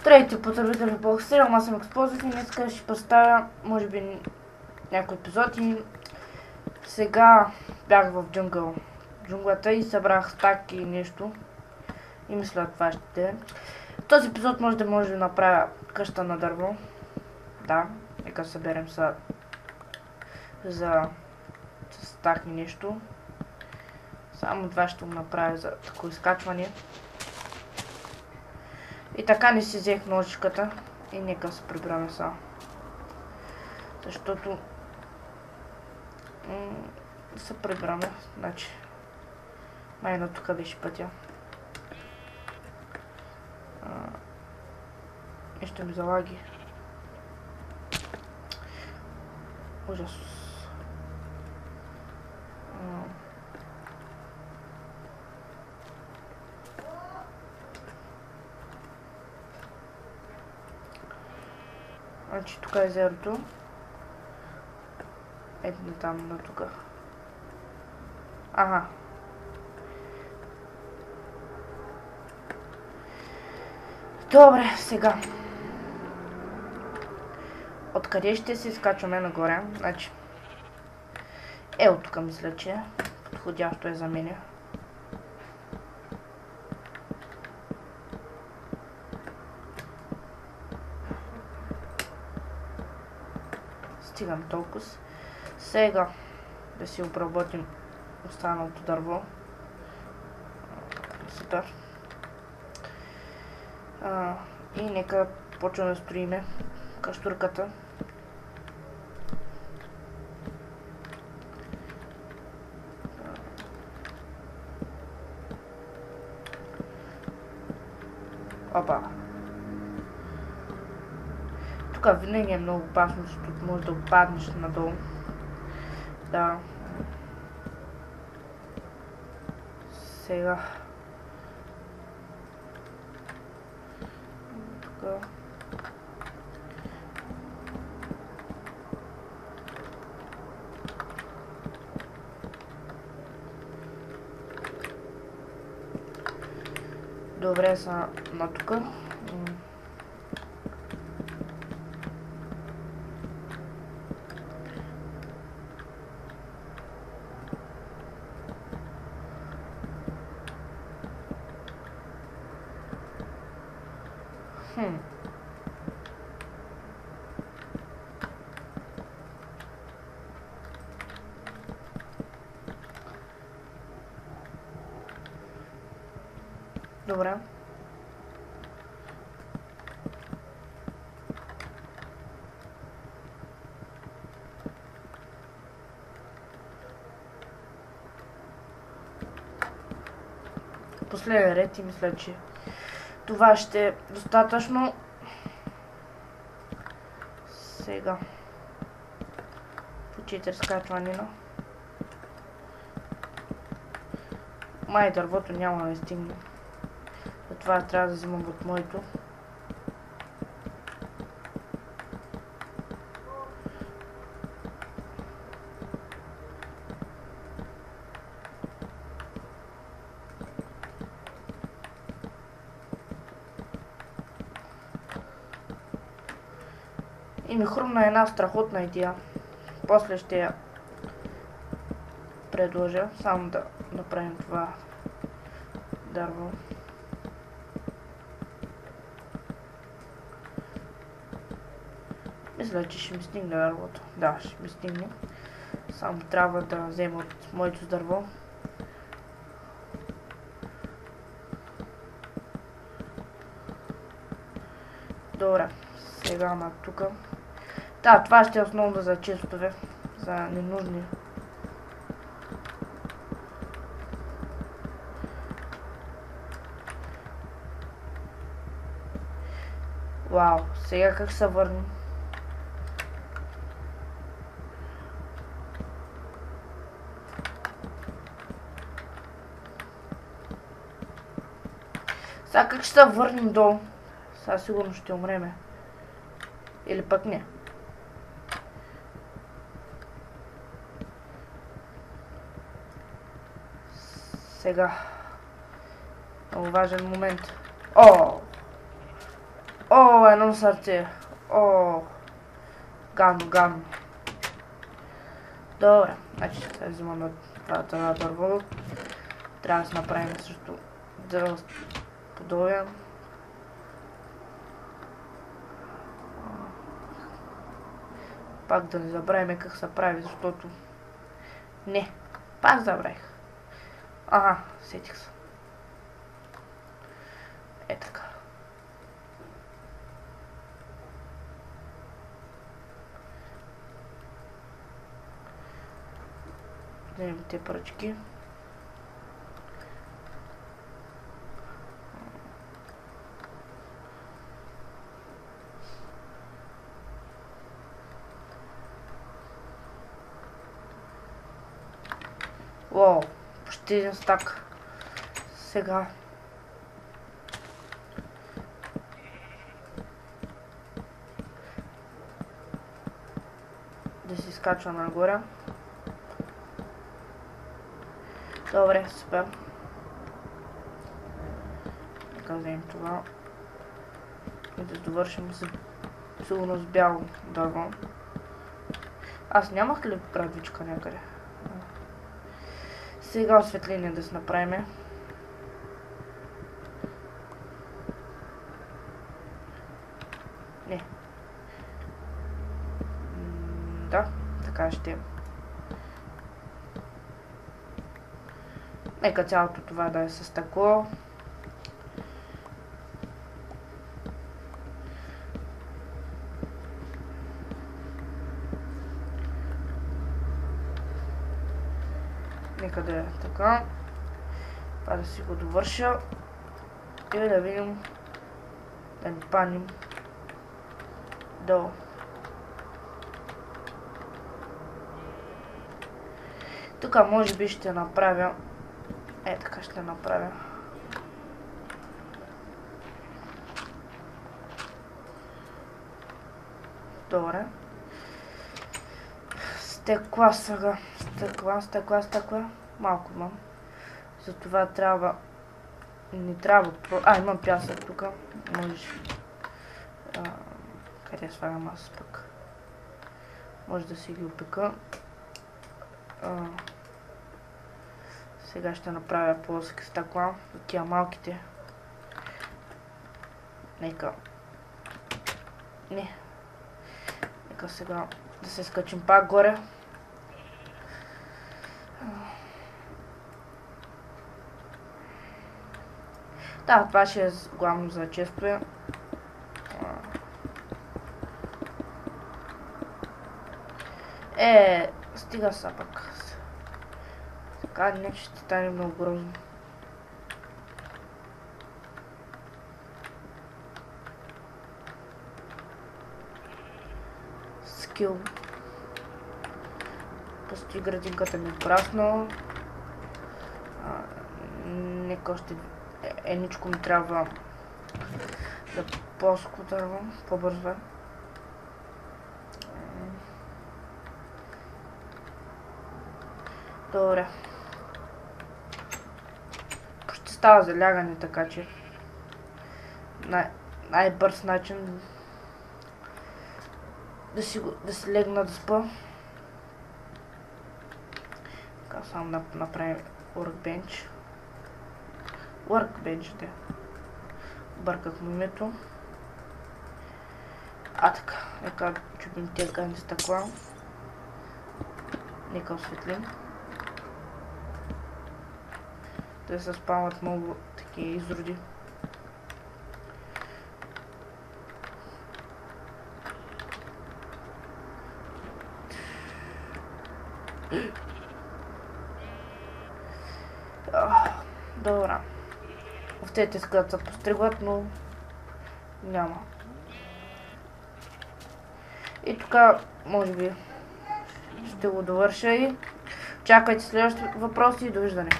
Здравейте, потребители в Бокстериум, аз съм Експозит и днес ще представя, може би, някои епизоди. Сега бях в джунглата и събрах стак и нещо. И мисля, това ще е. В този епизод може да направя къща на дърво. Да, нека съберем за стак и нещо. Само това ще го направя за такова изкачване. И така не си взех ножичката и нека се прибираме сега. Защото се прибираме, значи майна тук беше пътя. И ще ми залаги. Ужас. Значи тук е езерото. Ето там на тук. Ага. Добре, сега. Откъде ще се изкачваме нагоре? Значи. От тук мисля, че подходящо е за мене. Стигам толкова. Сега да си обработим останалото дърво. Супер. И нека почваме да строиме каштурката. Опа. Тук винаги е много опасно, защото може да опаднеш надолу. Да. Сега. Тук. Добре са на тук. Добре. Последен ред и мисля, че това ще е достатъчно. Сега. По 4 скачванина. Май дървото няма да стигне. Затова трябва да взимам от моето. И ми хрумна една страхотна идея. После ще я предложа. Само да направим това дърво. Мисля, че ще ми стигне дървото. Да, ще ми стигне. Само трябва да взема от моето дърво. Добре, сега на тук. Да, това ще е основно за честове, за ненужни. Вау, сега как се върнем? Сега как ще се върнем долу? Сега сигурно ще умреме. Или пък не. Сега. Много важен момент. О! О, едно сърце. О, гадно. Добре, значи сега взимаме това дърво. Трябва да се направим също дърво подобие. Пак да не забравим как се прави, защото... Не, пак забравих. Ага, сетих се. Е така. Вземем те пръчки. Уау, почти един стак. Сега. Да се изкачвам нагоре. Добре, супер. Нека вземем това. И да довършим сигурно с бяло дърво. Аз нямах ли градвичка някъде? Сега осветление да се направим. Не. Да, така ще. Нека цялото това да е с стъкло. Нека да е така. Това да си го довърша. И да видим. Да ни паним долу. Тук може би ще направя. Е, така ще направя. Добре. Стекла сега. Стекла. Малко имам. Затова трябва... Не трябва... имам пясък тук. Може... Къде слагам аз пък? Може да си ги опека. Сега ще направя плоски стъкла. За тия малките. Нека сега да се скачим пак горе. Да, това ще е главно за честове. Стига са пък. Така не ще стане много грозно. Скил. Пусти градинката ми прасно. Нека още еничко ми трябва да плоско дърво, по-бързо. Добре. Почти става залягане, така че най-бърз начин да си легна да спа. Така само да направим workbench. Workbench, да. Бърках момето. Така, нека чупим тези гадни стъкла. Нека осветлим. Да се спават много такива изроди. Добре. Овцете искат да се постригват, но няма. И тук, може би, ще го довърша и чакайте следващите въпроси и довиждане.